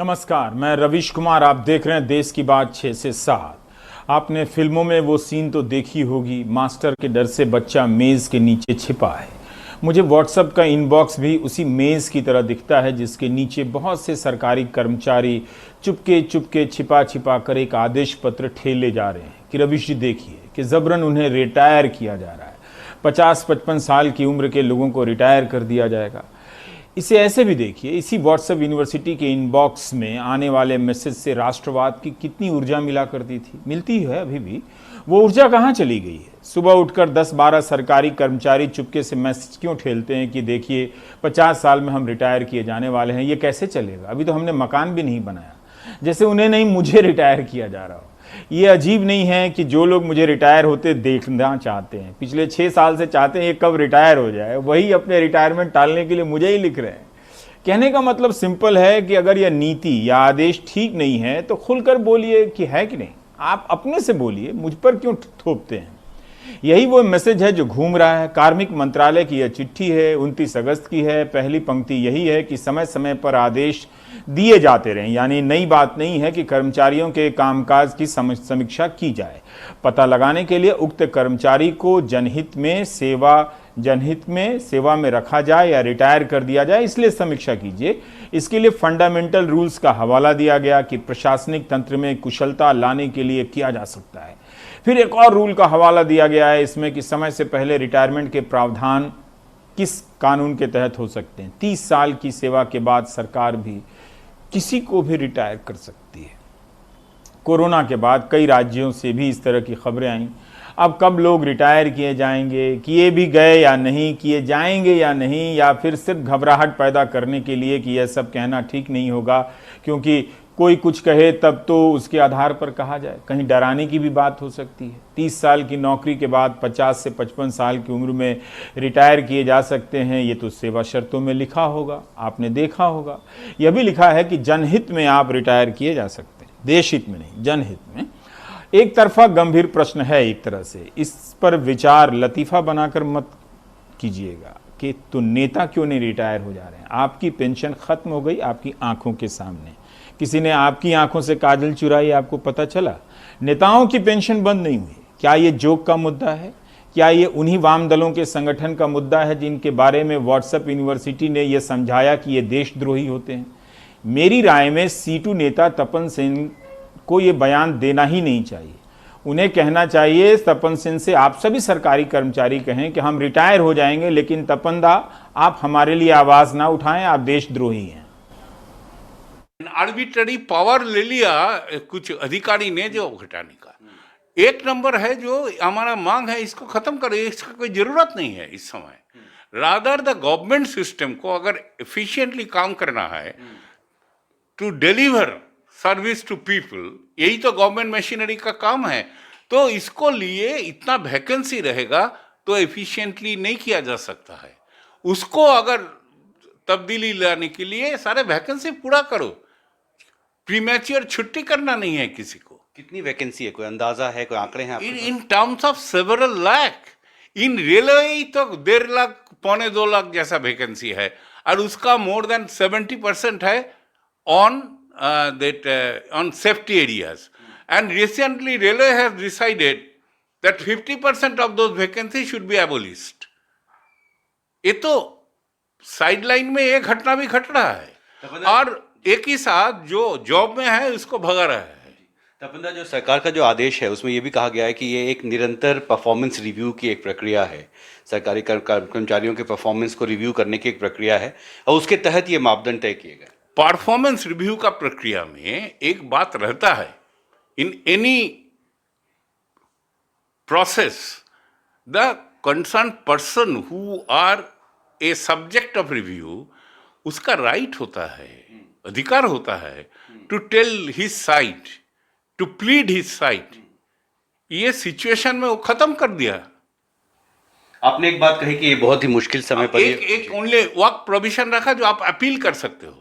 नमस्कार, मैं रविश कुमार। आप देख रहे हैं देश की बात 6 से 7। आपने फिल्मों में वो सीन तो देखी होगी, मास्टर के डर से बच्चा मेज़ के नीचे छिपा है। मुझे व्हाट्सएप का इनबॉक्स भी उसी मेज़ की तरह दिखता है जिसके नीचे बहुत से सरकारी कर्मचारी चुपके चुपके छिपा छिपा कर एक आदेश पत्र ठेले जा रहे हैं कि रविश जी देखिए कि जबरन उन्हें रिटायर किया जा रहा है। 50-55 साल की उम्र के लोगों को रिटायर कर दिया जाएगा। इसे ऐसे भी देखिए, इसी व्हाट्सएप यूनिवर्सिटी के इनबॉक्स में आने वाले मैसेज से राष्ट्रवाद की कितनी ऊर्जा मिला करती थी, मिलती है अभी भी। वो ऊर्जा कहाँ चली गई है? सुबह उठकर 10-12 सरकारी कर्मचारी चुपके से मैसेज क्यों ठेलते हैं कि देखिए 50 साल में हम रिटायर किए जाने वाले हैं। ये कैसे चलेगा? अभी तो हमने मकान भी नहीं बनाया। जैसे उन्हें नहीं, मुझे रिटायर किया जा रहा हो। ये अजीब नहीं है कि जो लोग मुझे रिटायर होते देखना चाहते हैं, पिछले 6 साल से चाहते हैं ये कब रिटायर हो जाए, वही अपने रिटायरमेंट टालने के लिए मुझे ही लिख रहे हैं। कहने का मतलब सिंपल है कि अगर यह नीति या आदेश ठीक नहीं है तो खुलकर बोलिए कि है कि नहीं। आप अपने से बोलिए, मुझ पर क्यों थोपते हैं? यही वो मैसेज है जो घूम रहा है। कार्मिक मंत्रालय की यह चिट्ठी है, 29 अगस्त की है। पहली पंक्ति यही है कि समय समय पर आदेश दिए जाते रहें, यानी नई बात नहीं है कि कर्मचारियों के कामकाज की समीक्षा की जाए। पता लगाने के लिए उक्त कर्मचारी को जनहित में सेवा में रखा जाए या रिटायर कर दिया जाए, इसलिए समीक्षा कीजिए। इसके लिए फंडामेंटल रूल्स का हवाला दिया गया कि प्रशासनिक तंत्र में कुशलता लाने के लिए किया जा सकता है। फिर एक और रूल का हवाला दिया गया है इसमें कि समय से पहले रिटायरमेंट के प्रावधान किस कानून के तहत हो सकते हैं। 30 साल की सेवा के बाद सरकार भी किसी को भी रिटायर कर सकती है। कोरोना के बाद कई राज्यों से भी इस तरह की खबरें आईं। अब कब लोग रिटायर किए जाएंगे, किए भी गए या नहीं, किए जाएंगे या नहीं, या फिर सिर्फ घबराहट पैदा करने के लिए कि यह सब कहना ठीक नहीं होगा क्योंकि कोई कुछ कहे तब तो उसके आधार पर कहा जाए। कहीं डराने की भी बात हो सकती है। 30 साल की नौकरी के बाद 50 से 55 साल की उम्र में रिटायर किए जा सकते हैं, ये तो सेवा शर्तों में लिखा होगा, आपने देखा होगा। यह भी लिखा है कि जनहित में आप रिटायर किए जा सकते हैं, देश हित में नहीं, जनहित में। एक तरफा गंभीर प्रश्न है एक तरह से। इस पर विचार लतीफ़ा बनाकर मत कीजिएगा कि तो नेता क्यों नहीं रिटायर हो जा रहे हैं। आपकी पेंशन खत्म हो गई आपकी आंखों के सामने। किसी ने आपकी आंखों से काजल चुराई, आपको पता चला। नेताओं की पेंशन बंद नहीं हुई। क्या ये जोक का मुद्दा है? क्या ये उन्हीं वाम दलों के संगठन का मुद्दा है जिनके बारे में व्हाट्सएप यूनिवर्सिटी ने यह समझाया कि ये देशद्रोही होते हैं? मेरी राय में सीटू नेता तपन सिंह को ये बयान देना ही नहीं चाहिए। उन्हें कहना चाहिए, तपन सिंह से आप सभी सरकारी कर्मचारी कहें कि हम रिटायर हो जाएंगे, लेकिन तपन दा आप हमारे लिए आवाज ना उठाएं, आप देशद्रोही हैं। आर्बिट्ररी पावर ले लिया कुछ अधिकारी ने जो घटाने का। एक नंबर है जो हमारा मांग है, इसको खत्म करो, इसका कोई जरूरत नहीं है इस समय। रादर द गवर्नमेंट सिस्टम को अगर एफिशिएंटली काम करना है to deliver service to people, यही तो गवर्नमेंट मशीनरी का काम है। तो इसको लिए इतना वैकेंसी रहेगा तो एफिशिएंटली नहीं किया जा सकता है। उसको अगर तब्दीली लाने के लिए सारे वैकेंसी पूरा करो। प्रीमैच्योर छुट्टी करना नहीं है किसी को। कितनी वैकेंसी है, कोई अंदाजा है, कोई आंकड़े हैं? In terms of several lakh. In railway तो 1.5 लाख 1.25 लाख जैसा वैकेंसी है, और उसका मोर देन 70% है on on safety areas. And recently railway has decided that 50% of those vacancies should be abolished. ये तो साइडलाइन में एक घटना भी घट रहा है और एक ही साथ जो जॉब में है उसको भगा रहा है। तपंदा, जो सरकार का जो आदेश है उसमें ये भी कहा गया है कि ये एक निरंतर परफॉर्मेंस रिव्यू की एक प्रक्रिया है। सरकारी कर्मचारियों के परफॉर्मेंस को रिव्यू करने की एक प्रक्रिया है और उसके तहत ये मापदंड तय किए गए। परफॉर्मेंस रिव्यू का प्रक्रिया में एक बात रहता है, in any process the concern person who are a subject of review, उसका राइट होता है, अधिकार होता है to tell his side, to plead his side. ये सिचुएशन में वो खत्म कर दिया। आपने एक बात कही कि ये बहुत ही मुश्किल समय पर एक ओनली वर्क प्रोविजन रखा जो आप अपील कर सकते हो।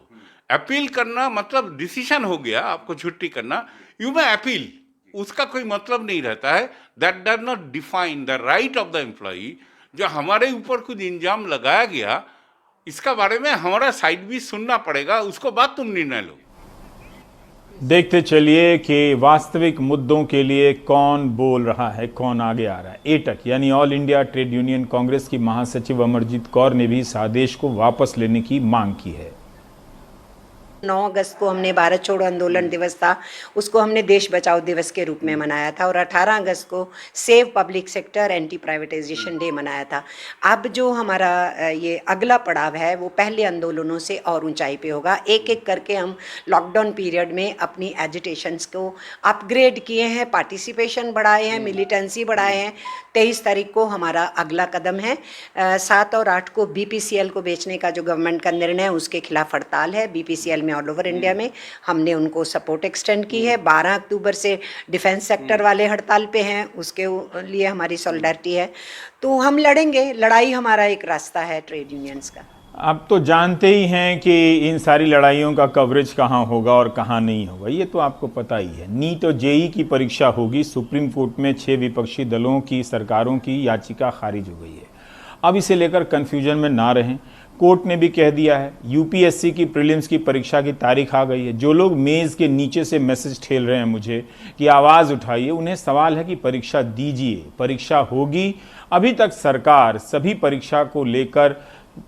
अपील करना मतलब डिसीजन हो गया आपको छुट्टी करना, यू मे अपील, उसका कोई मतलब नहीं रहता है। That does not define the right of the employee. जो हमारे ऊपर कुछ इंजाम लगाया गया, इसका बारे में हमारा साइड भी सुनना पड़ेगा, उसको बाद तुम निर्णय लो। देखते चलिए कि वास्तविक मुद्दों के लिए कौन बोल रहा है, कौन आगे आ रहा है। एटक यानी all India trade union Congress की महासचिव अमरजीत कौर ने भी इस आदेश को वापस लेने की मांग की है। 9 अगस्त को हमने भारत छोड़ो आंदोलन दिवस था, उसको हमने देश बचाओ दिवस के रूप में मनाया था, और 18 अगस्त को save public sector anti privatisation day मनाया था। अब जो हमारा ये अगला पड़ाव है वो पहले आंदोलनों से और ऊंचाई पे होगा। एक एक करके हम लॉकडाउन पीरियड में अपनी एजिटेशंस को अपग्रेड किए हैं, पार्टिसिपेशन बढ़ाए हैं, मिलिटेंसी बढ़ाए हैं। 23 तारीख को हमारा अगला कदम है। 7 और 8 को BPCL को बेचने का जो गवर्नमेंट का निर्णय है उसके खिलाफ हड़ताल है। BPCL में ऑल ओवर इंडिया में हमने उनको सपोर्ट एक्सटेंड की है। 12 अक्टूबर से डिफेंस सेक्टर वाले हड़ताल पे हैं, उसके लिए हमारी सॉलिडारिटी है। तो हम लड़ेंगे, लड़ाई हमारा एक रास्ता है ट्रेड यूनियंस का। आप तो जानते ही हैं कि इन सारी लड़ाइयों का कवरेज कहाँ होगा और कहाँ नहीं होगा, ये तो आपको पता ही है। नीट और जेई की परीक्षा होगी। सुप्रीम कोर्ट में 6 विपक्षी दलों की सरकारों की याचिका खारिज हो गई है। अब इसे लेकर कन्फ्यूजन में ना रहें। कोर्ट ने भी कह दिया है, यूपीएससी की प्रीलिम्स की परीक्षा की तारीख आ गई है। जो लोग मेज़ के नीचे से मैसेज ठेल रहे हैं मुझे कि आवाज़ उठाइए, उन्हें सवाल है कि परीक्षा दीजिए, परीक्षा होगी। अभी तक सरकार सभी परीक्षा को लेकर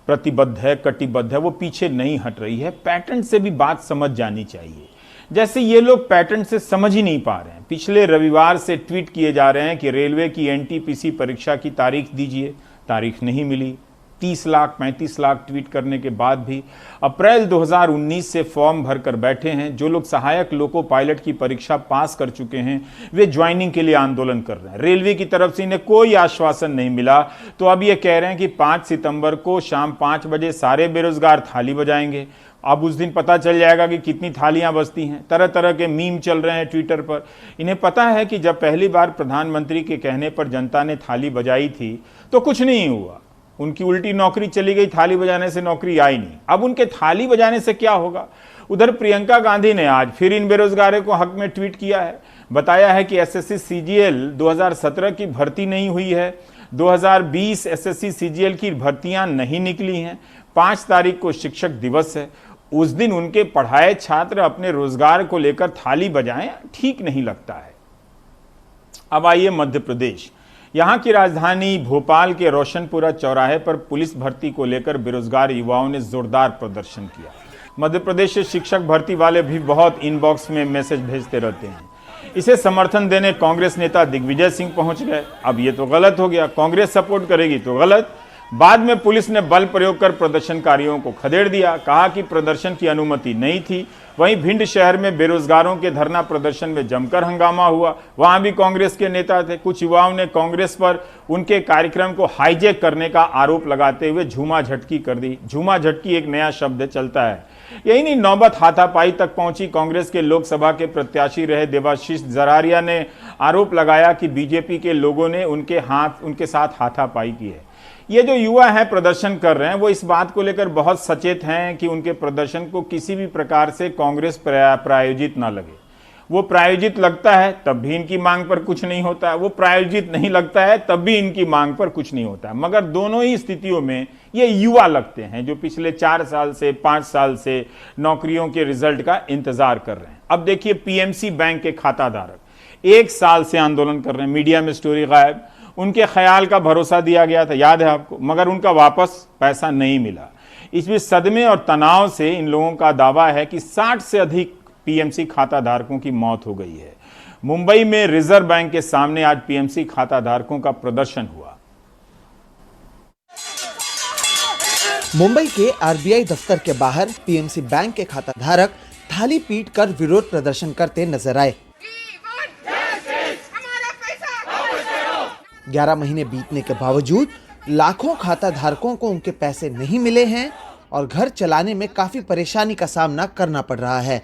प्रतिबद्ध है, कटिबद्ध है, वो पीछे नहीं हट रही है। पैटर्न से भी बात समझ जानी चाहिए। जैसे ये लोग पैटर्न से समझ ही नहीं पा रहे हैं। पिछले रविवार से ट्वीट किए जा रहे हैं कि रेलवे की NTPC परीक्षा की तारीख दीजिए, तारीख नहीं मिली। 30 लाख 35 लाख ट्वीट करने के बाद भी अप्रैल 2019 से फॉर्म भरकर बैठे हैं। जो लोग सहायक लोको पायलट की परीक्षा पास कर चुके हैं वे ज्वाइनिंग के लिए आंदोलन कर रहे हैं। रेलवे की तरफ से इन्हें कोई आश्वासन नहीं मिला, तो अब ये कह रहे हैं कि 5 सितंबर को शाम 5 बजे सारे बेरोजगार थाली बजाएंगे। अब उस दिन पता चल जाएगा कि कितनी थालियां बजती हैं। तरह तरह के मीम चल रहे हैं ट्विटर पर। इन्हें पता है कि जब पहली बार प्रधानमंत्री के कहने पर जनता ने थाली बजाई थी तो कुछ नहीं हुआ, उनकी उल्टी नौकरी चली गई, थाली बजाने से नौकरी आई नहीं। अब उनके थाली बजाने से क्या होगा। उधर प्रियंका गांधी ने आज फिर इन बेरोजगारों को हक में ट्वीट किया है। बताया है कि SSC CGL 2017 की भर्ती नहीं हुई है। 2020 SSC CGL की भर्तियां नहीं निकली हैं। 5 तारीख को शिक्षक दिवस है, उस दिन उनके पढ़ाए छात्र अपने रोजगार को लेकर थाली बजाएं, ठीक नहीं लगता है। अब आइए मध्य प्रदेश। यहाँ की राजधानी भोपाल के रोशनपुरा चौराहे पर पुलिस भर्ती को लेकर बेरोजगार युवाओं ने जोरदार प्रदर्शन किया। मध्य प्रदेश से शिक्षक भर्ती वाले भी बहुत इनबॉक्स में मैसेज भेजते रहते हैं। इसे समर्थन देने कांग्रेस नेता दिग्विजय सिंह पहुंच गए। अब ये तो गलत हो गया, कांग्रेस सपोर्ट करेगी तो गलत। बाद में पुलिस ने बल प्रयोग कर प्रदर्शनकारियों को खदेड़ दिया, कहा कि प्रदर्शन की अनुमति नहीं थी। वहीं भिंड शहर में बेरोजगारों के धरना प्रदर्शन में जमकर हंगामा हुआ, वहां भी कांग्रेस के नेता थे। कुछ युवाओं ने कांग्रेस पर उनके कार्यक्रम को हाईजैक करने का आरोप लगाते हुए झूमा झटकी कर दी। झूमा झटकी एक नया शब्द चलता है। यही नहीं, नौबत हाथापाई तक पहुंची। कांग्रेस के लोकसभा के प्रत्याशी रहे देवाशीष जरारिया ने आरोप लगाया कि बीजेपी के लोगों ने उनके साथ हाथापाई की है। ये जो युवा हैं प्रदर्शन कर रहे हैं, वो इस बात को लेकर बहुत सचेत हैं कि उनके प्रदर्शन को किसी भी प्रकार से कांग्रेस प्रायोजित ना लगे। वो प्रायोजित लगता है तब भी इनकी मांग पर कुछ नहीं होता है, वो प्रायोजित नहीं लगता है तब भी इनकी मांग पर कुछ नहीं होता है। मगर दोनों ही स्थितियों में ये युवा लगते हैं जो पिछले 4 साल से 5 साल से नौकरियों के रिजल्ट का इंतजार कर रहे हैं। अब देखिए, PMC बैंक के खाताधारक 1 साल से आंदोलन कर रहे हैं। मीडिया में स्टोरी गायब। उनके ख्याल का भरोसा दिया गया था, याद है आपको, मगर उनका वापस पैसा नहीं मिला। इस बीच सदमे और तनाव से इन लोगों का दावा है कि 60 से अधिक PMC खाता धारकों की मौत हो गई है। मुंबई में रिजर्व बैंक के सामने आज PMC खाता धारकों का प्रदर्शन हुआ। मुंबई के RBI दफ्तर के बाहर PMC बैंक के खाता धारक थाली पीट कर विरोध प्रदर्शन करते नजर आए। 11 महीने बीतने के बावजूद लाखों खाता धारकों को उनके पैसे नहीं मिले हैं और घर चलाने में काफी परेशानी का सामना करना पड़ रहा है।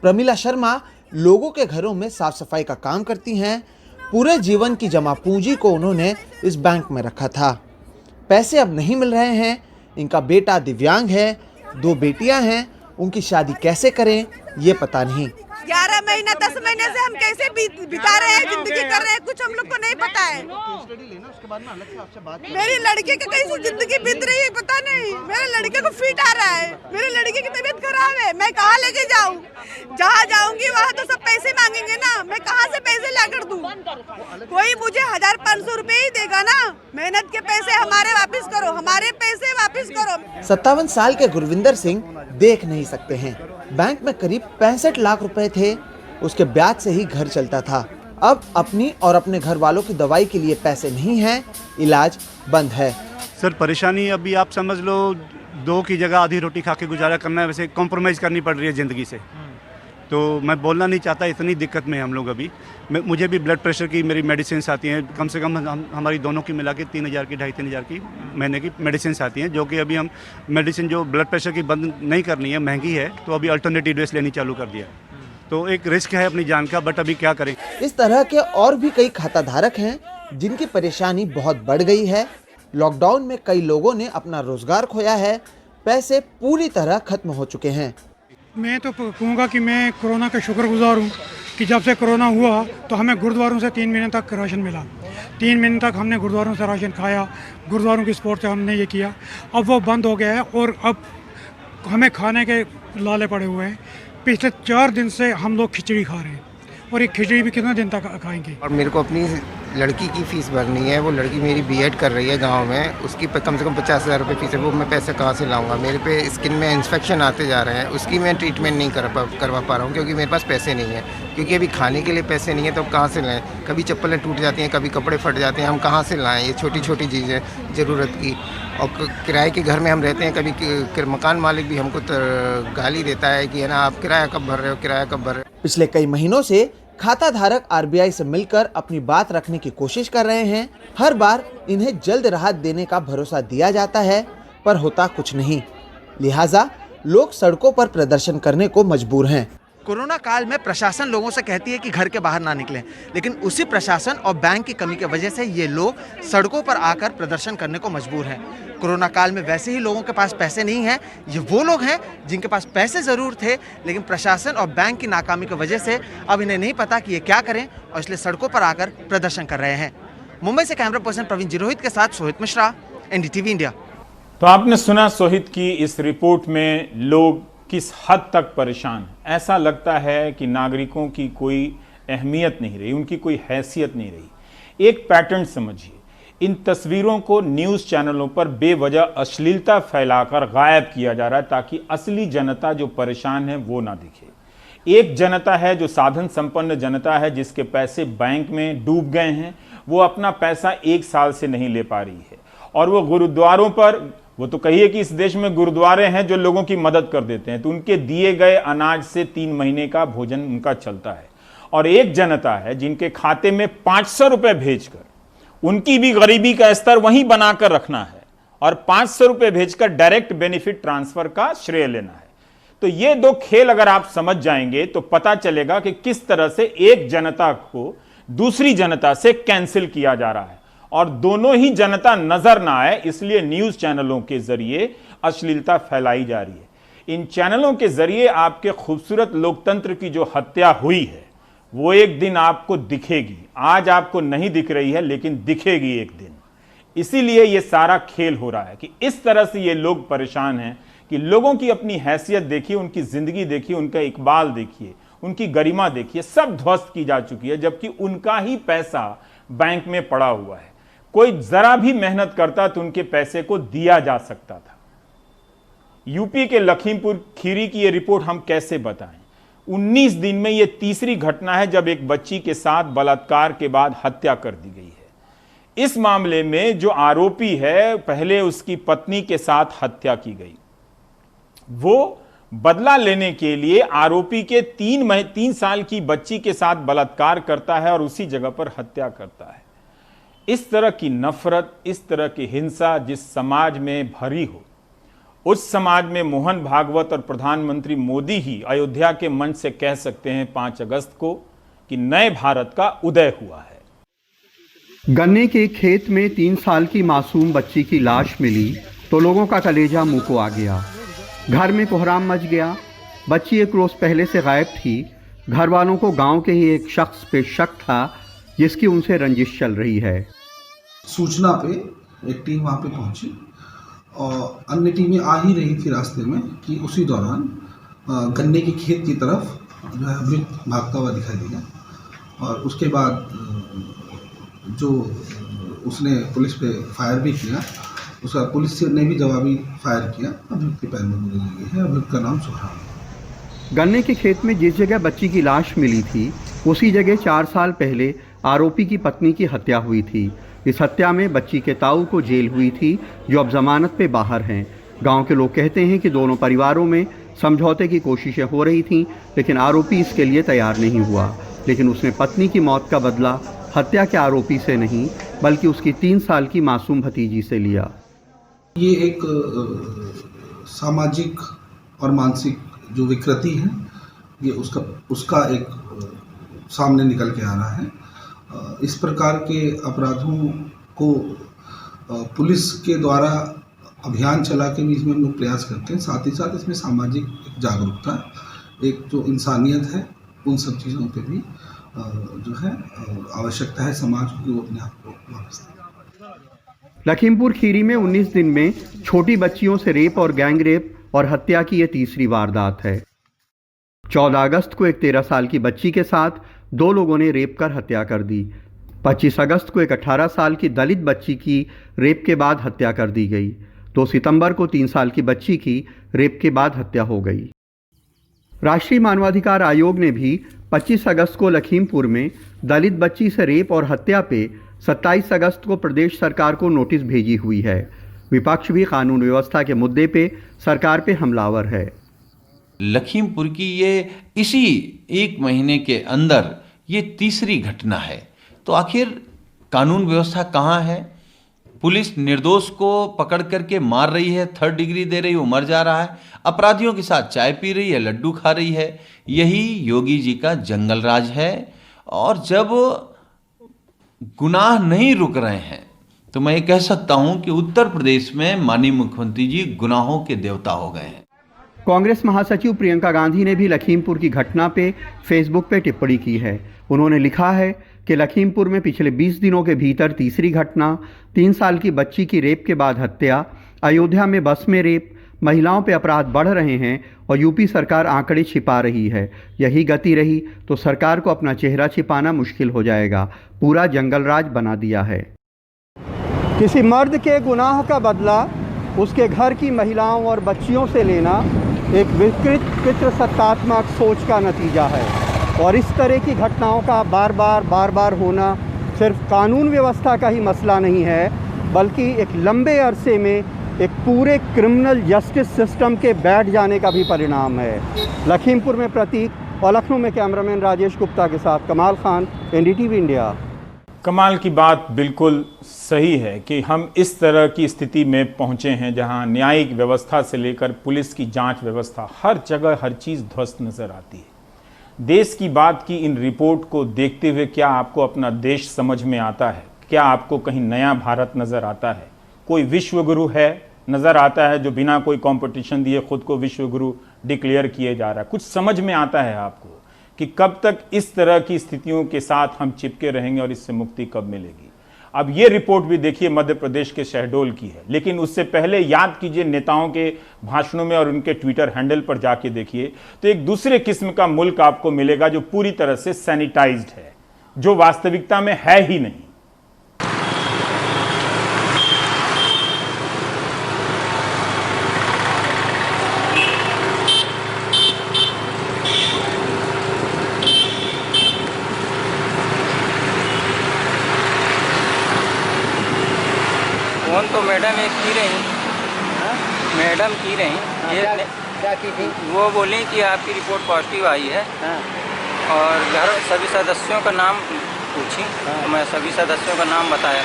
प्रमिला शर्मा लोगों के घरों में साफ सफाई का काम करती हैं। पूरे जीवन की जमा पूंजी को उन्होंने इस बैंक में रखा था। पैसे अब नहीं मिल रहे हैं। इनका बेटा दिव्यांग है, 2 बेटियां हैं, उनकी शादी कैसे करें ये पता नहीं। 11 महीना 10 महीने से हम कैसे बिता रहे हैं, जिंदगी कर रहे हैं, कुछ हम लोग को नहीं पता है। मेरी लड़की की कैसी जिंदगी बीत रही है पता नहीं। मेरे लड़के को फिट आ रहा है, मेरे लड़के की तबीयत खराब है, मैं कहाँ लेके जाऊँ? जहाँ जाऊंगी वहाँ तो सब पैसे मांगेंगे ना, मैं कहाँ से पैसे ला कर दूँ? कोई मुझे 1500 रुपए ही देगा ना। मेहनत के पैसे हमारे वापस करो, हमारे पैसे वापस करो। 57 साल के गुरविंदर सिंह देख नहीं सकते हैं। बैंक में करीब 65 लाख रुपए थे, उसके ब्याज से ही घर चलता था। अब अपनी और अपने घर वालों की दवाई के लिए पैसे नहीं हैं, इलाज बंद है। सर परेशानी अभी आप समझ लो 2 की जगह आधी रोटी खा के गुजारा करना है, वैसे कॉम्प्रोमाइज़ करनी पड़ रही है ज़िंदगी से। तो मैं बोलना नहीं चाहता, इतनी दिक्कत में हम लोग अभी। मुझे भी ब्लड प्रेशर की मेरी मेडिसिन आती हैं, कम से कम हमारी दोनों की मिला के 3000 की 2500 की महीने की मेडिसिन आती हैं, जो कि अभी हम मेडिसिन जो ब्लड प्रेशर की बंद नहीं करनी है, महंगी है, तो अभी अल्टरनेटिव ड्रेस लेनी चालू कर दिया। तो एक रिस्क है अपनी जान का, बट अभी क्या करें। इस तरह के और भी कई खाता धारक हैं जिनकी परेशानी बहुत बढ़ गई है। लॉकडाउन में कई लोगों ने अपना रोजगार खोया है, पैसे पूरी तरह खत्म हो चुके हैं। मैं तो कहूँगा कि मैं कोरोना का शुक्रगुजार हूँ कि जब से कोरोना हुआ तो हमें गुरुद्वारों से 3 महीने तक राशन मिला। 3 महीने तक हमने गुरुद्वारों से राशन खाया, गुरुद्वारों की सपोर्ट से हमने ये किया। अब वो बंद हो गया है और अब हमें खाने के लाले पड़े हुए हैं। पिछले 4 दिन से हम लोग खिचड़ी खा रहे हैं और ये खिचड़ी भी कितना दिन तक खाएंगे। और मेरे को अपनी लड़की की फ़ीस भरनी है। वो लड़की मेरी बीएड कर रही है गांव में, उसकी कम से कम 50,000 रुपये फ़ीस है। वो मैं पैसे कहाँ से लाऊंगा? मेरे पे स्किन में इन्फेक्शन आते जा रहे हैं, उसकी मैं ट्रीटमेंट नहीं करवा पा रहा हूँ क्योंकि मेरे पास पैसे नहीं है। क्योंकि अभी खाने के लिए पैसे नहीं है तो कहाँ से लाएँ? कभी चप्पलें टूट जाती हैं, कभी कपड़े फट जाते हैं, हम कहाँ से लाएँ? ये छोटी छोटी चीज़ें ज़रूरत की। और किराए के घर में हम रहते हैं, कभी मकान मालिक भी हमको गाली देता है कि है ना, आप किराया कब भर रहे हो, किराया कब भर रहे हो। पिछले कई महीनों से खाता धारक आरबीआई से मिलकर अपनी बात रखने की कोशिश कर रहे हैं। हर बार इन्हें जल्द राहत देने का भरोसा दिया जाता है, पर होता कुछ नहीं। लिहाजा लोग सड़कों पर प्रदर्शन करने को मजबूर हैं। कोरोना काल में प्रशासन लोगों से कहती है कि घर के बाहर ना निकलें, लेकिन उसी प्रशासन और बैंक की कमी की वजह से ये लोग सड़कों पर आकर प्रदर्शन करने को मजबूर हैं। कोरोना काल में वैसे ही लोगों के पास पैसे नहीं हैं। ये वो लोग हैं जिनके पास पैसे ज़रूर थे, लेकिन प्रशासन और बैंक की नाकामी की वजह से अब इन्हें नहीं पता कि ये क्या करें, और इसलिए सड़कों पर आकर प्रदर्शन कर रहे हैं। मुंबई से कैमरा पर्सन प्रवीण जिरोहित के साथ सोहित मिश्रा, एनडीटीवी इंडिया। तो आपने सुना सोहित की इस रिपोर्ट में लोग किस हद तक परेशान हैं। ऐसा लगता है कि नागरिकों की कोई अहमियत नहीं रही, उनकी कोई हैसियत नहीं रही। एक पैटर्न समझिए, इन तस्वीरों को न्यूज़ चैनलों पर बेवजह अश्लीलता फैलाकर गायब किया जा रहा है ताकि असली जनता जो परेशान है वो ना दिखे। एक जनता है जो साधन संपन्न जनता है, जिसके पैसे बैंक में डूब गए हैं, वो अपना पैसा 1 साल से नहीं ले पा रही है। और वो गुरुद्वारों पर, वो तो कहिए कि इस देश में गुरुद्वारे हैं जो लोगों की मदद कर देते हैं, तो उनके दिए गए अनाज से 3 महीने का भोजन उनका चलता है। और एक जनता है जिनके खाते में 500 रुपए भेजकर उनकी भी गरीबी का स्तर वहीं बनाकर रखना है और 500 रुपए भेजकर डायरेक्ट बेनिफिट ट्रांसफर का श्रेय लेना है। तो ये 2 खेल अगर आप समझ जाएंगे तो पता चलेगा कि किस तरह से एक जनता को दूसरी जनता से कैंसिल किया जा रहा है, और दोनों ही जनता नजर ना आए इसलिए न्यूज चैनलों के जरिए अश्लीलता फैलाई जा रही है। इन चैनलों के जरिए आपके खूबसूरत लोकतंत्र की जो हत्या हुई है वो एक दिन आपको दिखेगी। आज आपको नहीं दिख रही है, लेकिन दिखेगी एक दिन। इसीलिए ये सारा खेल हो रहा है कि इस तरह से ये लोग परेशान हैं कि लोगों की अपनी हैसियत देखिए, उनकी जिंदगी देखिए, उनका इकबाल देखिए, उनकी गरिमा देखिए, सब ध्वस्त की जा चुकी है, जबकि उनका ही पैसा बैंक में पड़ा हुआ है। कोई जरा भी मेहनत करता तो उनके पैसे को दिया जा सकता था। यूपी के लखीमपुर खीरी की ये रिपोर्ट हम कैसे बताएं। 19 दिन में यह तीसरी घटना है जब एक बच्ची के साथ बलात्कार के बाद हत्या कर दी गई है। इस मामले में जो आरोपी है, पहले उसकी पत्नी के साथ हत्या की गई। वो बदला लेने के लिए आरोपी के 3 साल की बच्ची के साथ बलात्कार करता है और उसी जगह पर हत्या करता है। इस तरह की नफरत, इस तरह की हिंसा जिस समाज में भरी हो, उस समाज में मोहन भागवत और प्रधानमंत्री मोदी ही अयोध्या के मंच से कह सकते हैं 5 अगस्त को कि नए भारत का उदय हुआ है। गन्ने के खेत में 3 साल की मासूम बच्ची की लाश मिली तो लोगों का कलेजा मुंह को आ गया। घर में कोहराम मच गया। बच्ची 1 रोज पहले से गायब थी। घर वालों को गांव के ही एक शख्स पे शक था जिसकी उनसे रंजिश चल रही है। सूचना पे एक टीम वहाँ पे पहुंची और अन्य टीमें आ ही रही थी रास्ते में कि उसी दौरान गन्ने के खेत की तरफ जो है अभियुक्त भागता हुआ दिखाई दिया और उसके बाद जो उसने पुलिस पे फायर भी किया, उसका पुलिस ने भी जवाबी फायर किया। अभियुक्त के पैर में गोली लगी है। अभियुक्त का नाम सुखराम है। गन्ने के खेत में जिस जगह बच्ची की लाश मिली थी उसी जगह 4 साल पहले आरोपी की पत्नी की हत्या हुई थी। इस हत्या में बच्ची के ताऊ को जेल हुई थी, जो अब जमानत पे बाहर हैं। गांव के लोग कहते हैं कि दोनों परिवारों में समझौते की कोशिशें हो रही थीं, लेकिन आरोपी इसके लिए तैयार नहीं हुआ। लेकिन उसने पत्नी की मौत का बदला हत्या के आरोपी से नहीं बल्कि उसकी 3 साल की मासूम भतीजी से लिया। ये एक सामाजिक और मानसिक जो विकृति है, ये उसका एक सामने निकल के आ रहा है। इस प्रकार के अपराधों को पुलिस के द्वारा अभियान चला के भी इसमें हम लोग प्रयास करते हैं। साथ ही साथ इसमें सामाजिक जागरूकता, एक जो इंसानियत है, उन सब चीज़ों पे भी जो है आवश्यकता है समाज की, वो अपने आप को वापस दें। लखीमपुर खीरी में 19 दिन में छोटी बच्चियों से रेप और गैंग रेप और हत्या की यह तीसरी वारदात है। 14 अगस्त को एक 13 साल की बच्ची के साथ 2 लोगों ने रेप कर हत्या कर दी। 25 अगस्त को एक 18 साल की दलित बच्ची की रेप के बाद हत्या कर दी गई। 2 सितंबर को 3 साल की बच्ची की रेप के बाद हत्या हो गई। राष्ट्रीय मानवाधिकार आयोग ने भी 25 अगस्त को लखीमपुर में दलित बच्ची से रेप और हत्या पे 27 अगस्त को प्रदेश सरकार को नोटिस भेजी हुई है। विपक्ष भी कानून व्यवस्था के मुद्दे पे सरकार पे हमलावर है। लखीमपुर की ये इसी 1 महीने के अंदर ये तीसरी घटना है। तो आखिर कानून व्यवस्था कहाँ है? पुलिस निर्दोष को पकड़ करके मार रही है, 3rd डिग्री दे रही है, वो मर जा रहा है। अपराधियों के साथ चाय पी रही है, लड्डू खा रही है। यही योगी जी का जंगल राज है। और जब गुनाह नहीं रुक रहे हैं तो मैं ये कह सकता हूं कि उत्तर प्रदेश में माननीय मुख्यमंत्री जी गुनाहों के देवता हो गए हैं। कांग्रेस महासचिव प्रियंका गांधी ने भी लखीमपुर की घटना पे फेसबुक पे टिप्पणी की है। उन्होंने लिखा है कि लखीमपुर में पिछले 20 दिनों के भीतर तीसरी घटना, 3 साल की बच्ची की रेप के बाद हत्या, अयोध्या में बस में रेप, महिलाओं पे अपराध बढ़ रहे हैं और यूपी सरकार आंकड़े छिपा रही है। यही गति रही तो सरकार को अपना चेहरा छिपाना मुश्किल हो जाएगा। पूरा जंगल राज बना दिया है। किसी मर्द के गुनाह का बदला उसके घर की महिलाओं और बच्चियों से लेना एक विकृत पितृसत्तात्मक सोच का नतीजा है। और इस तरह की घटनाओं का बार बार होना सिर्फ कानून व्यवस्था का ही मसला नहीं है, बल्कि एक लंबे अरसे में एक पूरे क्रिमिनल जस्टिस सिस्टम के बैठ जाने का भी परिणाम है। लखीमपुर में प्रतीक और लखनऊ में कैमरामैन राजेश गुप्ता के साथ कमाल खान, NDTV इंडिया। कमाल की बात बिल्कुल सही है कि हम इस तरह की स्थिति में पहुंचे हैं जहां न्यायिक व्यवस्था से लेकर पुलिस की जांच व्यवस्था हर जगह हर चीज़ ध्वस्त नजर आती है। देश की बात की इन रिपोर्ट को देखते हुए क्या आपको अपना देश समझ में आता है? क्या आपको कहीं नया भारत नज़र आता है? कोई विश्व गुरु है नज़र आता है जो बिना कोई कंपटीशन दिए खुद को विश्व गुरु डिक्लेयर किए जा रहा है? कुछ समझ में आता है आपको कि कब तक इस तरह की स्थितियों के साथ हम चिपके रहेंगे और इससे मुक्ति कब मिलेगी? अब ये रिपोर्ट भी देखिए मध्य प्रदेश के शहडोल की है, लेकिन उससे पहले याद कीजिए नेताओं के भाषणों में और उनके ट्विटर हैंडल पर जाके देखिए तो एक दूसरे किस्म का मुल्क आपको मिलेगा जो पूरी तरह से सैनिटाइज्ड है, जो वास्तविकता में है ही नहीं। फोन तो मैडम एक की रही, मैडम की रही। ये क्या की थी? वो बोली कि आपकी रिपोर्ट पॉजिटिव आई है। और घर सभी सदस्यों का नाम पूछी तो मैं सभी सदस्यों का नाम बताया।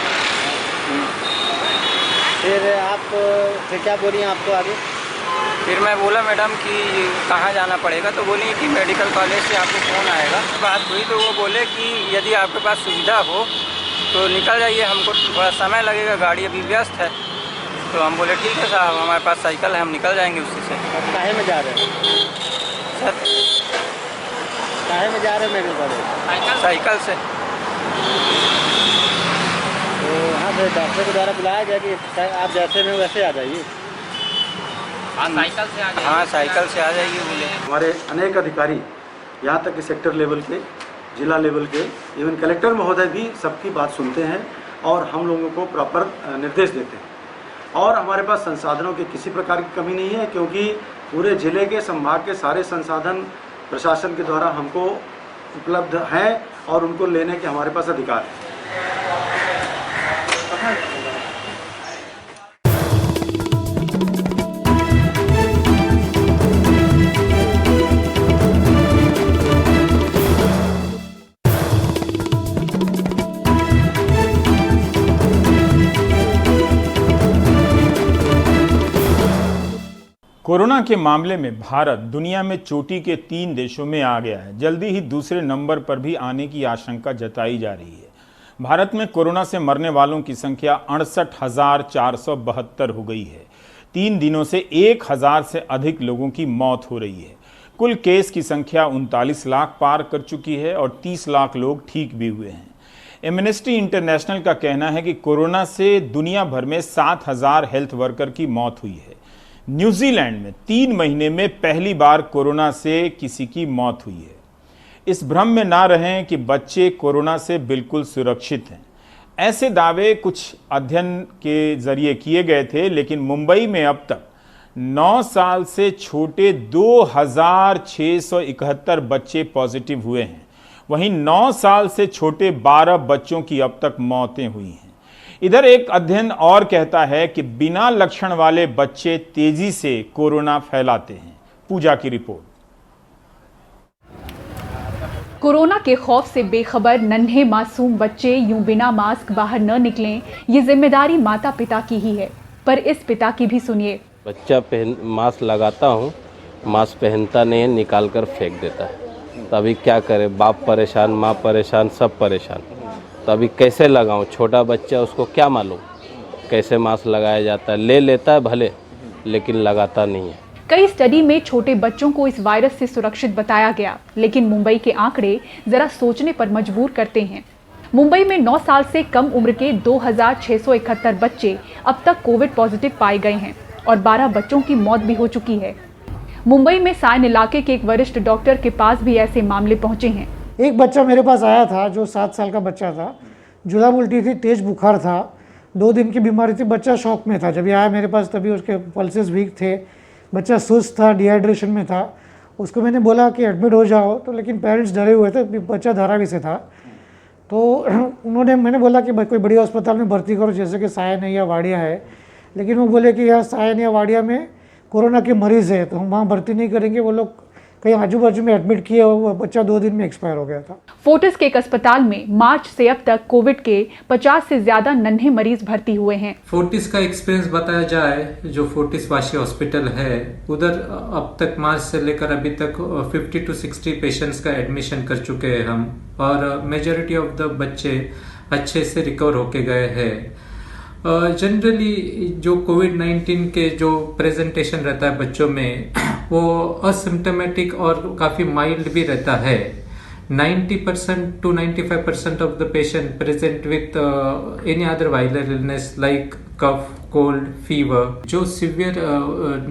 फिर आप फिर क्या बोली आपको आगे? फिर मैं बोला मैडम कि कहाँ जाना पड़ेगा, तो बोली कि मेडिकल कॉलेज से आपको फ़ोन आएगा। बात हुई तो वो बोले कि यदि आपके पास सुविधा हो तो निकल जाइए, हमको थोड़ा समय लगेगा, गाड़ी अभी व्यस्त है। तो हम बोले ठीक है साहब, हमारे पास साइकिल है, हम निकल जाएंगे उसी से। काहे में जा रहे हैं? सर काहे में जा रहे हैं मेडिकल कॉलेज? साइकिल से। तो यहाँ से डॉक्टर के द्वारा बुलाया गया कि आप जैसे में वैसे आ जाइए। हाँ, साइकिल से आ जाइए। हाँ, साइकिल से आ जाइए बोले। हमारे अनेक अधिकारी यहाँ तक कि सेक्टर लेवल के, जिला लेवल के, इवन कलेक्टर महोदय भी सबकी बात सुनते हैं और हम लोगों को प्रॉपर निर्देश देते हैं। और हमारे पास संसाधनों की किसी प्रकार की कमी नहीं है, क्योंकि पूरे जिले के संभाग के सारे संसाधन प्रशासन के द्वारा हमको उपलब्ध हैं और उनको लेने के हमारे पास अधिकार है। कोरोना के मामले में भारत दुनिया में चोटी के 3 देशों में आ गया है। जल्दी ही दूसरे नंबर पर भी आने की आशंका जताई जा रही है। भारत में कोरोना से मरने वालों की संख्या 68,472 हो गई है। 3 दिनों से 1,000 से अधिक लोगों की मौत हो रही है। कुल केस की संख्या 39 लाख पार कर चुकी है और 30 लाख लोग ठीक भी हुए हैं। एमनेस्टी इंटरनेशनल का कहना है कि कोरोना से दुनिया भर में 7,000 हेल्थ वर्कर की मौत हुई है। न्यूजीलैंड में 3 महीने में पहली बार कोरोना से किसी की मौत हुई है। इस भ्रम में ना रहें कि बच्चे कोरोना से बिल्कुल सुरक्षित हैं। ऐसे दावे कुछ अध्ययन के जरिए किए गए थे, लेकिन मुंबई में अब तक 9 साल से छोटे 2,671 बच्चे पॉजिटिव हुए हैं। वहीं 9 साल से छोटे 12 बच्चों की अब तक मौतें हुई हैं। इधर एक अध्ययन और कहता है कि बिना लक्षण वाले बच्चे तेजी से कोरोना फैलाते हैं। पूजा की रिपोर्ट। कोरोना के खौफ से बेखबर नन्हे मासूम बच्चे यूं बिना मास्क बाहर न निकलें, ये जिम्मेदारी माता पिता की ही है। पर इस पिता की भी सुनिए। बच्चा मास्क लगाता हूँ, मास्क पहनता नहीं है, निकाल कर फेंक देता है। तो अभी क्या करे, बाप परेशान, माँ परेशान, सब परेशान। तो अभी कैसे लगाऊं? छोटा बच्चा, उसको क्या मालूम कैसे मास्क लगाया जाता है। ले लेता है भले, लेकिन लगाता नहीं है। कई स्टडी में छोटे बच्चों को इस वायरस से सुरक्षित बताया गया, लेकिन मुंबई के आंकड़े जरा सोचने पर मजबूर करते हैं। मुंबई में 9 साल से कम उम्र के 2,671 बच्चे अब तक कोविड पॉजिटिव पाए गए हैं और 12 बच्चों की मौत भी हो चुकी है। मुंबई में सायन इलाके के एक वरिष्ठ डॉक्टर के पास भी ऐसे मामले पहुंचे हैं। एक बच्चा मेरे पास आया था जो 7 साल का बच्चा था, जुलाब उल्टी थी, तेज बुखार था, 2 दिन की बीमारी थी। बच्चा शॉक में था। जब ये आया मेरे पास तभी उसके पल्सेस वीक थे, बच्चा सुस्त था, डिहाइड्रेशन में था। उसको मैंने बोला कि एडमिट हो जाओ, तो लेकिन पेरेंट्स डरे हुए थे, बच्चा धारावी से था। तो मैंने बोला कि कोई बड़ी अस्पताल में भर्ती करो, जैसे कि सायन है या वाडिया है। लेकिन वो बोले कि यहाँ सायन या वाडिया में कोरोना के मरीज़ है, तो हम वहाँ भर्ती नहीं करेंगे। वो लोग कहीं आजू बाजू में एडमिट किए, वो बच्चा 2 दिन में एक्सपायर हो गया था। फोर्टिस के एक अस्पताल में मार्च से अब तक कोविड के 50 से ज्यादा नन्हे मरीज भर्ती हुए हैं। फोर्टिस का एक्सपीरियंस बताया जाए, जो फोर्टिस वाशी हॉस्पिटल है, उधर अब तक मार्च से लेकर अभी तक 50 to 60 पेशेंट्स का एडमिशन कर चुके हैं हम, और मेजॉरिटी ऑफ द बच्चे अच्छे से रिकवर होके गए हैं। जनरली जो कोविड-19 के जो प्रेजेंटेशन रहता है बच्चों में, वो असिम्टोमेटिक और काफ़ी माइल्ड भी रहता है। 90% to 95% of the patient present with any other viral illness like cough, cold, fever. जो सीवियर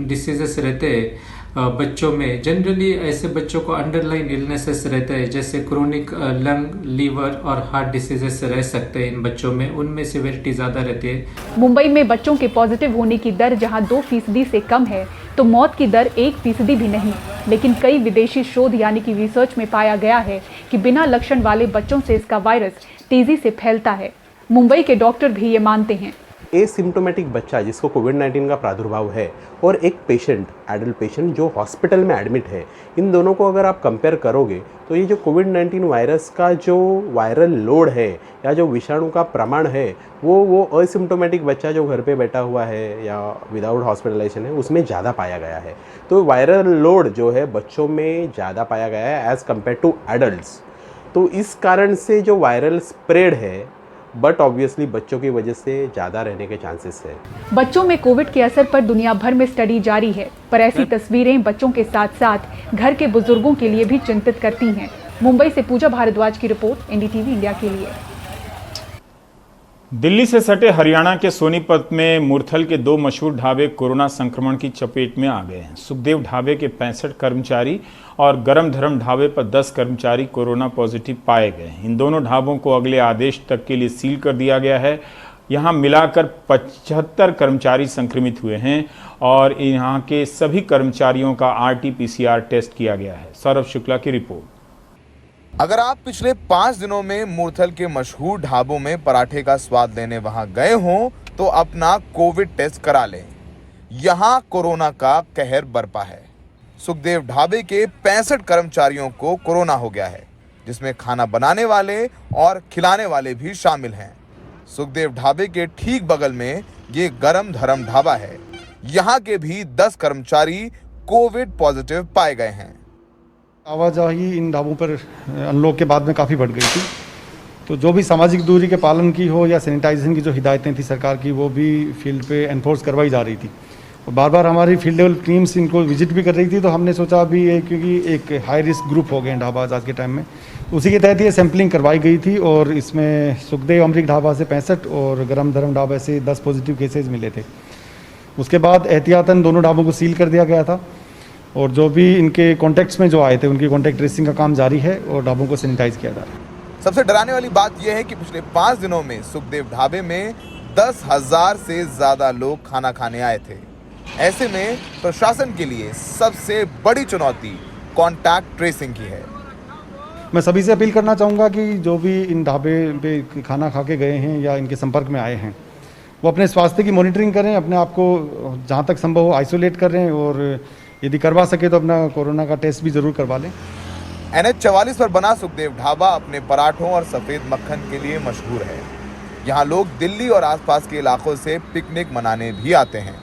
डिसीजेस रहते हैं बच्चों में, जनरली ऐसे बच्चों को अंडरलाइन इलनेसेस रहते हैं, जैसे क्रोनिक लंग, लीवर और हार्ट डिसीजेस रह सकते हैं इन बच्चों में, उनमें सिवियरिटी ज़्यादा रहती है। मुंबई में बच्चों के पॉजिटिव होने की दर जहां 2% से कम है, तो मौत की दर 1% भी नहीं। लेकिन कई विदेशी शोध यानी कि रिसर्च में पाया गया है कि बिना लक्षण वाले बच्चों से इसका वायरस तेजी से फैलता है। मुंबई के डॉक्टर भी ये मानते हैं। एसिम्टोमेटिक बच्चा जिसको कोविड-19 का प्रादुर्भाव है और एक पेशेंट, एडल्ट पेशेंट जो हॉस्पिटल में एडमिट है, इन दोनों को अगर आप कंपेयर करोगे तो ये जो कोविड-19 वायरस का जो वायरल लोड है या जो विषाणु का प्रमाण है, वो असिम्टोमेटिक बच्चा जो घर पे बैठा हुआ है या विदाउट हॉस्पिटलाइजेशन है, उसमें ज़्यादा पाया गया है। तो वायरल लोड जो है बच्चों में ज़्यादा पाया गया है एज़ कम्पेयर टू एडल्ट्स। तो इस कारण से जो वायरल स्प्रेड है, बट ऑब्वियसली बच्चों की वजह से ज़्यादा रहने के चांसेस है। बच्चों में कोविड के असर पर दुनिया भर में स्टडी जारी है, पर ऐसी तस्वीरें बच्चों के साथ साथ घर के बुजुर्गों के लिए भी चिंतित करती हैं। मुंबई से पूजा भारद्वाज की रिपोर्ट, एनडीटीवी इंडिया के लिए। दिल्ली से सटे हरियाणा के सोनीपत में मुरथल के 2 मशहूर ढाबे कोरोना संक्रमण की चपेट में आ गए हैं। सुखदेव ढाबे के 65 कर्मचारी और गरम धरम ढाबे पर 10 कर्मचारी कोरोना पॉजिटिव पाए गए। इन दोनों ढाबों को अगले आदेश तक के लिए सील कर दिया गया है। यहां मिलाकर 75 कर्मचारी संक्रमित हुए हैं और यहां के सभी कर्मचारियों का RT-PCR टेस्ट किया गया है। सौरभ शुक्ला की रिपोर्ट। अगर आप पिछले 5 दिनों में मुरथल के मशहूर ढाबों में पराठे का स्वाद लेने वहां गए हों तो अपना कोविड टेस्ट करा लें। यहां कोरोना का कहर बरपा है। सुखदेव ढाबे के 65 कर्मचारियों को कोरोना हो गया है, जिसमें खाना बनाने वाले और खिलाने वाले भी शामिल हैं। सुखदेव ढाबे के ठीक बगल में ये गरम धरम ढाबा है। यहाँ के भी 10 कर्मचारी कोविड पॉजिटिव पाए गए हैं। आवाजाही इन ढाबों पर अनलॉक के बाद में काफ़ी बढ़ गई थी, तो जो भी सामाजिक दूरी के पालन की हो या सैनिटाइजेशन की जो हिदायतें थी सरकार की, वो भी फील्ड पे एनफोर्स करवाई जा रही थी। और बार बार हमारी फील्ड लेवल टीम्स इनको विजिट भी कर रही थी, तो हमने सोचा अभी ये क्योंकि एक हाई रिस्क ग्रुप हो गए ढाबा आज के टाइम में, उसी के तहत ये सैम्पलिंग करवाई गई थी। और इसमें सुखदेव अमृत ढाबा से 65 और गरम धरम ढाबा से 10 पॉजिटिव केसेज मिले थे। उसके बाद एहतियातन दोनों ढाबों को सील कर दिया गया था और जो भी इनके कॉन्टैक्ट्स में जो आए थे उनकी कॉन्टैक्ट ट्रेसिंग का काम जारी है और ढाबों को सैनिटाइज किया जा रहा है। सबसे डराने वाली बात यह है कि पिछले 5 दिनों में सुखदेव ढाबे में 10,000 से ज्यादा लोग खाना खाने आए थे। ऐसे में प्रशासन के लिए सबसे बड़ी चुनौती कॉन्टैक्ट ट्रेसिंग की है। मैं सभी से अपील करना चाहूँगा कि जो भी इन ढाबे पे खाना खा के गए हैं या इनके संपर्क में आए हैं, वो अपने स्वास्थ्य की मॉनिटरिंग करें, अपने आप को जहाँ तक संभव हो आइसोलेट करें और यदि करवा सके तो अपना कोरोना का टेस्ट भी जरूर करवा लें। NH 44 पर बना सुखदेव ढाबा अपने पराठों और सफेद मक्खन के लिए मशहूर है। यहाँ लोग दिल्ली और आसपास के इलाकों से पिकनिक मनाने भी आते हैं।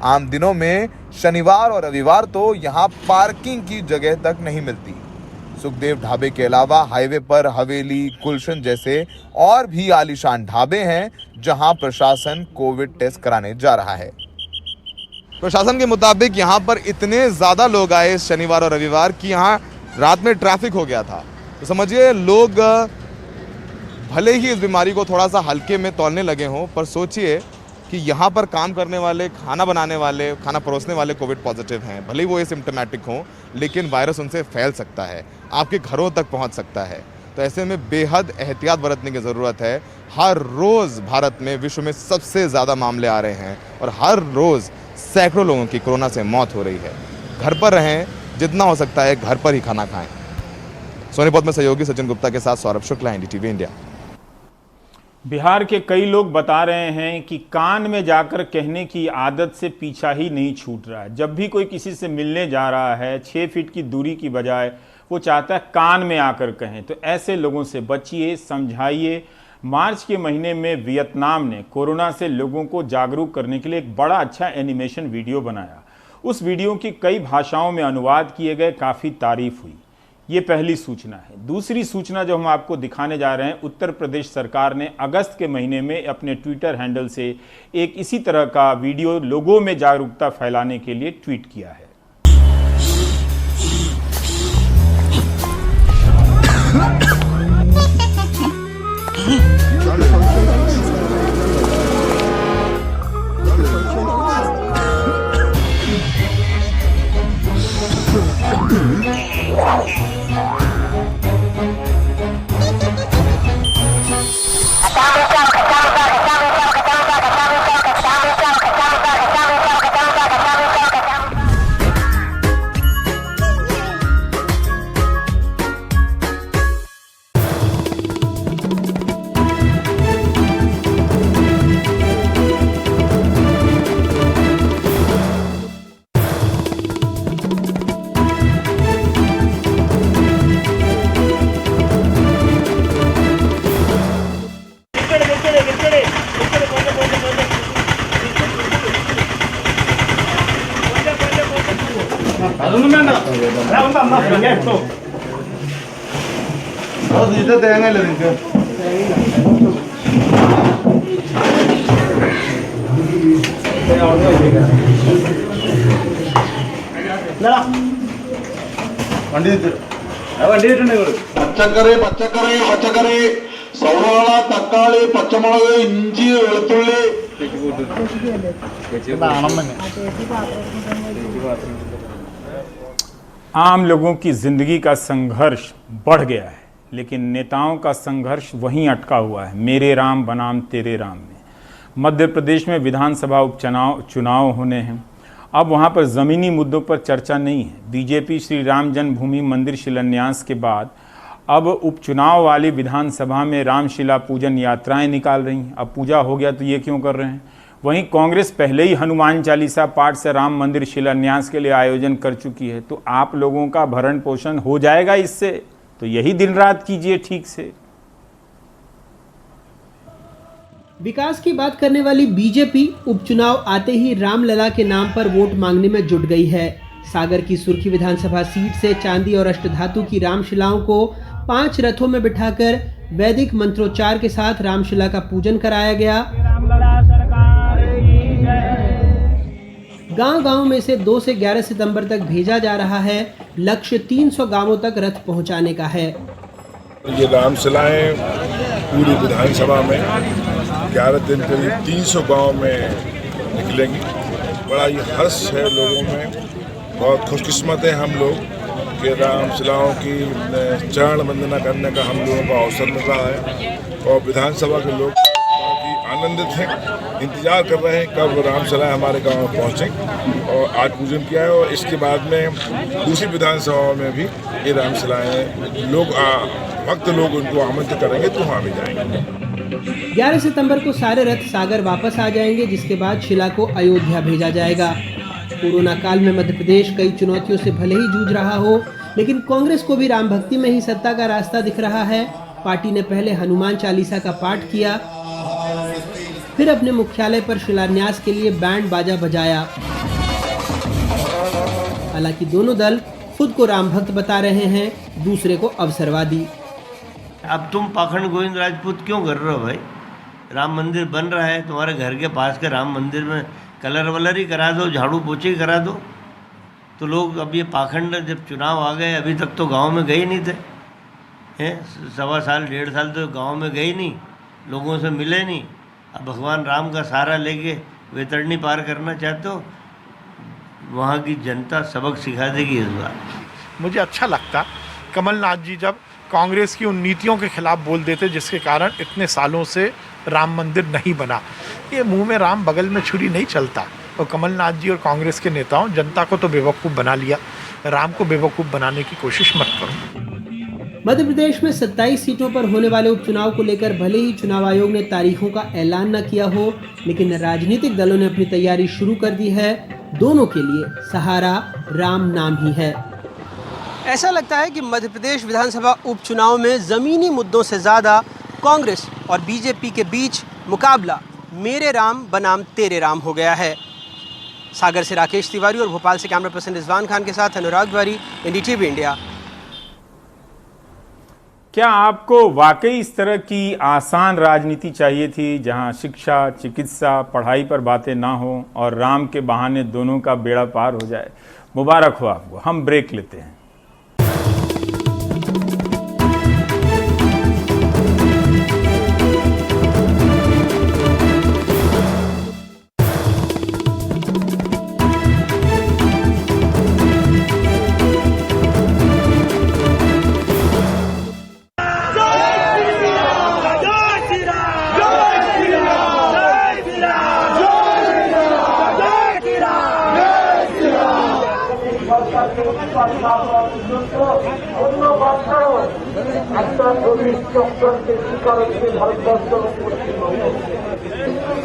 आम दिनों में शनिवार और रविवार तो यहाँ पार्किंग की जगह तक नहीं मिलती। सुखदेव ढाबे के अलावा हाईवे पर हवेली, गुलशन जैसे और भी आलीशान ढाबे हैं जहाँ प्रशासन कोविड टेस्ट कराने जा रहा है। प्रशासन के मुताबिक यहाँ पर इतने ज़्यादा लोग आए शनिवार और रविवार कि यहाँ रात में ट्रैफिक हो गया था। तो समझिए लोग भले ही इस बीमारी को थोड़ा सा हल्के में तौलने लगे हों, पर सोचिए कि यहाँ पर काम करने वाले, खाना बनाने वाले, खाना परोसने वाले कोविड पॉजिटिव हैं। भले ही वो एसिम्प्टोमेटिक हों, लेकिन वायरस उनसे फैल सकता है, आपके घरों तक पहुँच सकता है। तो ऐसे में बेहद एहतियात बरतने की ज़रूरत है। हर रोज़ भारत में विश्व में सबसे ज़्यादा मामले आ रहे हैं और हर रोज़ सैकड़ों लोगों की कोरोना से मौत हो रही है। घर पर रहें, जितना हो सकता है घर पर ही खाना खाएं। सोनीपत में सहयोगी सचिन गुप्ता के साथ सौरभ शुक्ला, एनडीटीवी इंडिया। बिहार के कई लोग बता रहे हैं कि कान में जाकर कहने की आदत से पीछा ही नहीं छूट रहा है। जब भी कोई किसी से मिलने जा रहा है, 6 फीट की दूरी की बजाय वो चाहता है कान में आकर कहें। तो ऐसे लोगों से बचिए, समझाइए। मार्च के महीने में वियतनाम ने कोरोना से लोगों को जागरूक करने के लिए एक बड़ा अच्छा एनिमेशन वीडियो बनाया। उस वीडियो की कई भाषाओं में अनुवाद किए गए, काफ़ी तारीफ हुई। ये पहली सूचना है। दूसरी सूचना जो हम आपको दिखाने जा रहे हैं, उत्तर प्रदेश सरकार ने अगस्त के महीने में अपने ट्विटर हैंडल से एक इसी तरह का वीडियो लोगों में जागरूकता फैलाने के लिए ट्वीट किया है। पंडित പച്ചക്കറി സവാള തക്കാളി പച്ചമുളക് ഇഞ്ചി വെളുത്തുള്ളി आम लोगों की जिंदगी का संघर्ष बढ़ गया है, लेकिन नेताओं का संघर्ष वहीं अटका हुआ है, मेरे राम बनाम तेरे राम में। मध्य प्रदेश में विधानसभा चुनाव होने हैं। अब वहां पर ज़मीनी मुद्दों पर चर्चा नहीं है। बीजेपी श्री राम जन्मभूमि मंदिर शिलान्यास के बाद अब उपचुनाव वाली विधानसभा में रामशिला पूजन यात्राएं निकाल रही हैं। अब पूजा हो गया तो ये क्यों कर रहे हैं? वहीं कांग्रेस पहले ही हनुमान चालीसा पाठ से राम मंदिर शिलान्यास के लिए आयोजन कर चुकी है, तो आप लोगों का भरण पोषण हो जाएगा इससे, तो यही दिन रात कीजिए ठीक से। विकास की बात करने वाली बीजेपी उपचुनाव आते ही रामलला के नाम पर वोट मांगने में जुट गई है। सागर की सुर्खी विधानसभा सीट से चांदी और अष्टधातु की रामशिलाओं को 5 रथों में बिठाकर वैदिक मंत्रोच्चार के साथ रामशिला का पूजन कराया गया। गांव-गांव में से 2 से 11 सितंबर तक भेजा जा रहा है। लक्ष्य 300 गांवों तक रथ पहुंचाने का है। ये रामशिलाएं पूरी विधानसभा में 11 दिन करीब 300 गांव में निकलेंगी। बड़ा ये हर्ष है लोगों में, बहुत खुशकिस्मत है हम लोग कि रामशिलाओं की चरण वंदना करने का हम लोगों को अवसर मिल रहा है और विधानसभा के लोग आनंदित हैं, इंतजार कर रहे हैं कब रामशिलाएं हमारे गांव में पहुंचें। और आज पूजन किया है और इसके बाद में दूसरी विधानसभा में भी ये रामशिलाएं लोग भक्त लोग उनको आमंत्रित करेंगे तो वहाँ भी जाएंगे। 11 सितंबर को सारे रथ सागर वापस आ जाएंगे, जिसके बाद शिला को अयोध्या भेजा जाएगा। कोरोना काल में मध्य प्रदेश कई चुनौतियों से भले ही जूझ रहा हो, लेकिन कांग्रेस को भी राम भक्ति में ही सत्ता का रास्ता दिख रहा है। पार्टी ने पहले हनुमान चालीसा का पाठ किया, फिर अपने मुख्यालय पर शिलान्यास के लिए बैंड बाजा बजाया। हालांकि दोनों दल खुद को राम भक्त बता रहे हैं, दूसरे को अवसरवादी। अब तुम पाखंड गोविंद राजपूत क्यों कर रहे हो भाई? राम मंदिर बन रहा है, तुम्हारे घर के पास के राम मंदिर में कलर वलर ही करा दो, झाड़ू पोछे ही करा दो। तो लोग अब ये पाखंड, जब चुनाव आ गए अभी तक तो गांव में गए ही नहीं थे, हैं 1.25 साल 1.5 साल तो गांव में गए नहीं, लोगों से मिले नहीं। अब भगवान राम का सहारा लेके वैतरणी पार करना चाहते हो, वहाँ की जनता सबक सिखा देगी इस बार। मुझे अच्छा लगता कमलनाथ जी जब कांग्रेस की उन नीतियों के खिलाफ बोल देते जिसके कारण इतने सालों से राम मंदिर नहीं बना। ये मुंह में राम बगल में छुरी नहीं चलता। और कमलनाथ जी और कांग्रेस के नेताओं जनता को तो बेवकूफ़ बना लिया, राम को बेवकूफ़ बनाने की कोशिश मत करो। मध्य प्रदेश में 27 सीटों पर होने वाले उपचुनाव को लेकर भले ही चुनाव आयोग ने तारीखों का ऐलान न किया हो, लेकिन राजनीतिक दलों ने अपनी तैयारी शुरू कर दी है। दोनों के लिए सहारा राम नाम ही है। ऐसा लगता है कि मध्य प्रदेश विधानसभा उपचुनाव में ज़मीनी मुद्दों से ज़्यादा कांग्रेस और बीजेपी के बीच मुकाबला मेरे राम बनाम तेरे राम हो गया है। सागर से राकेश तिवारी और भोपाल से कैमरा पर्सन रिजवान खान के साथ अनुराग द्वारी, NDTV इंडिया। क्या आपको वाकई इस तरह की आसान राजनीति चाहिए थी, जहां शिक्षा, चिकित्सा, पढ़ाई पर बातें ना हो और राम के बहाने दोनों का बेड़ा पार हो जाए? मुबारक हो आपको। हम ब्रेक लेते हैं।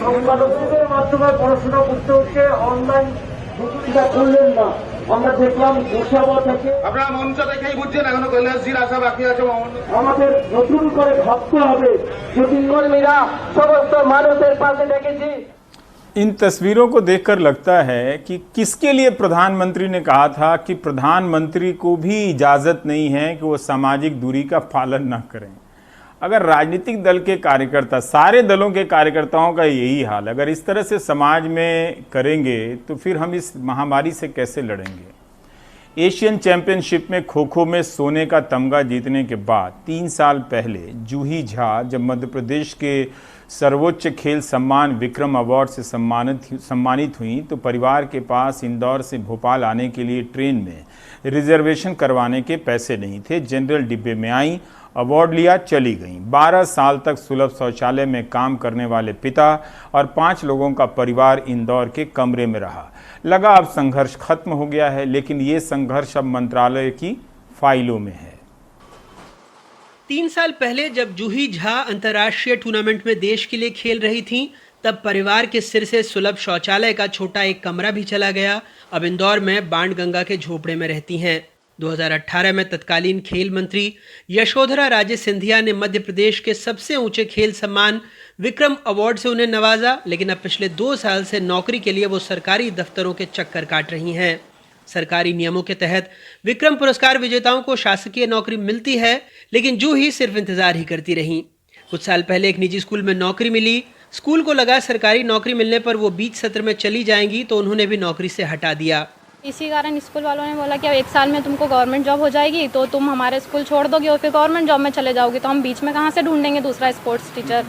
সংবাদকদের মাধ্যমে পড়াশোনা করতে হচ্ছে, অনলাইন বুকিংটা করলেন না। আমরা দেখলাম গোসাবা থেকে আপনারা মঞ্চ দেখেই বুঝছেন এখনো কৈলাসজির আশা বাকি আছে। আমাদের নতুন করে ভাবতে হবে। শুটিং কর্মীরা সমস্ত মানুষের পাশে ডেকেছি। इन तस्वीरों को देखकर लगता है कि किसके लिए प्रधानमंत्री ने कहा था कि प्रधानमंत्री को भी इजाज़त नहीं है कि वो सामाजिक दूरी का पालन ना करें। अगर राजनीतिक दल के कार्यकर्ता, सारे दलों के कार्यकर्ताओं का यही हाल, अगर इस तरह से समाज में करेंगे तो फिर हम इस महामारी से कैसे लड़ेंगे? एशियन चैंपियनशिप में खो खो में सोने का तमगा जीतने के बाद 3 साल पहले जूही झा जब मध्य प्रदेश के सर्वोच्च खेल सम्मान विक्रम अवार्ड से सम्मानित हुई तो परिवार के पास इंदौर से भोपाल आने के लिए ट्रेन में रिजर्वेशन करवाने के पैसे नहीं थे। जनरल डिब्बे में आई, अवार्ड लिया, चली गईं। 12 साल तक सुलभ शौचालय में काम करने वाले पिता और 5 लोगों का परिवार इंदौर के कमरे में रहा। लगा अब संघर्ष खत्म हो गया है, लेकिन ये संघर्ष अब मंत्रालय की फाइलों में है। 3 साल पहले जब जूही झा अंतर्राष्ट्रीय टूर्नामेंट में देश के लिए खेल रही थीं, तब परिवार के सिर से सुलभ शौचालय का छोटा एक कमरा भी चला गया। अब इंदौर में बाणगंगा के झोपड़े में रहती हैं। 2018 में तत्कालीन खेल मंत्री यशोधरा राजे सिंधिया ने मध्य प्रदेश के सबसे ऊंचे खेल सम्मान विक्रम अवार्ड से उन्हें नवाजा, लेकिन अब पिछले 2 साल से नौकरी के लिए वो सरकारी दफ्तरों के चक्कर काट रही हैं। सरकारी नियमों के तहत विक्रम पुरस्कार विजेताओं को शासकीय नौकरी मिलती है, लेकिन जूही सिर्फ इंतजार ही करती रहीं। कुछ साल पहले एक निजी स्कूल में नौकरी मिली। स्कूल को लगा सरकारी नौकरी मिलने पर वो बीच सत्र में चली जाएंगी, तो उन्होंने भी नौकरी से हटा दिया। इसी कारण स्कूल वालों ने बोला कि अब 1 साल में तुमको गवर्नमेंट जॉब हो जाएगी तो तुम हमारे स्कूल छोड़ दोगे और फिर गवर्नमेंट जॉब में चले जाओगे, तो हम बीच में कहाँ से ढूंढेंगे दूसरा स्पोर्ट्स टीचर।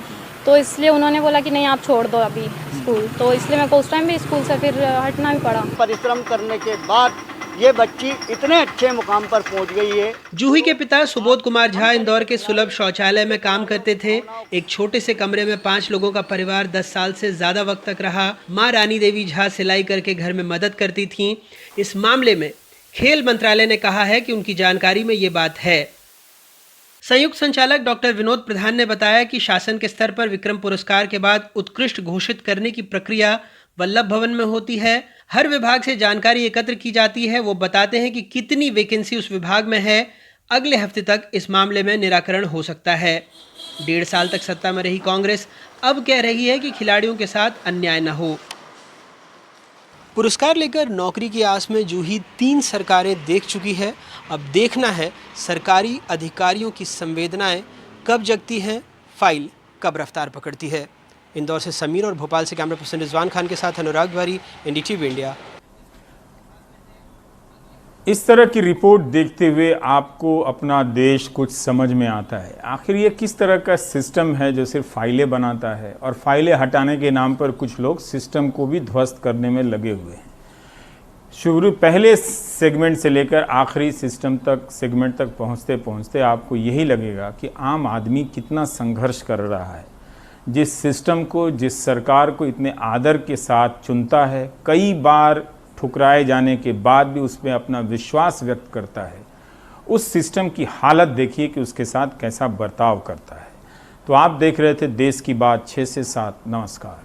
तो इसलिए उन्होंने बोला कि नहीं आप छोड़ दो अभी स्कूल, तो इसलिए मेरे को उस टाइम भी स्कूल से फिर हटना भी पड़ा। परिश्रम करने के बाद ये बच्ची इतने अच्छे मुकाम पर पहुंच गई है। जूही के पिता सुबोध कुमार झा इंदौर के सुलभ शौचालय में काम करते थे। एक छोटे से कमरे में 5 लोगों का परिवार 10 साल से ज्यादा वक्त तक रहा। मां रानी देवी झा सिलाई करके घर में मदद करती थीं। इस मामले में खेल मंत्रालय ने कहा है कि उनकी जानकारी में ये बात है। संयुक्त संचालक डॉक्टर विनोद प्रधान ने बताया कि शासन के स्तर पर विक्रम पुरस्कार के बाद उत्कृष्ट घोषित करने की प्रक्रिया वल्लभ भवन में होती है। हर विभाग से जानकारी एकत्र की जाती है। वो बताते हैं कि कितनी वैकेंसी उस विभाग में है। अगले हफ्ते तक इस मामले में निराकरण हो सकता है। 1.5 साल तक सत्ता में रही कांग्रेस अब कह रही है कि खिलाड़ियों के साथ अन्याय न हो। पुरस्कार लेकर नौकरी की आस में जूही 3 सरकारें देख चुकी है। अब देखना है सरकारी अधिकारियों की संवेदनाएं कब जगती हैं, फाइल कब रफ्तार पकड़ती है। इंदौर से समीर और भोपाल से कैमरा पर्सन रिजवान खान के साथ अनुराग वारी, एनडीटीवी इंडिया। इस तरह की रिपोर्ट देखते हुए आपको अपना देश कुछ समझ में आता है। आखिर ये किस तरह का सिस्टम है जो सिर्फ फाइलें बनाता है, और फाइलें हटाने के नाम पर कुछ लोग सिस्टम को भी ध्वस्त करने में लगे हुए हैं। शुरू पहले सेगमेंट से लेकर आखिरी सेगमेंट तक पहुंचते पहुंचते आपको यही लगेगा कि आम आदमी कितना संघर्ष कर रहा है। जिस सिस्टम को, जिस सरकार को इतने आदर के साथ चुनता है, कई बार ठुकराए जाने के बाद भी उसमें अपना विश्वास व्यक्त करता है, उस सिस्टम की हालत देखिए कि उसके साथ कैसा बर्ताव करता है। तो आप देख रहे थे देश की बात 6 से 7। नमस्कार।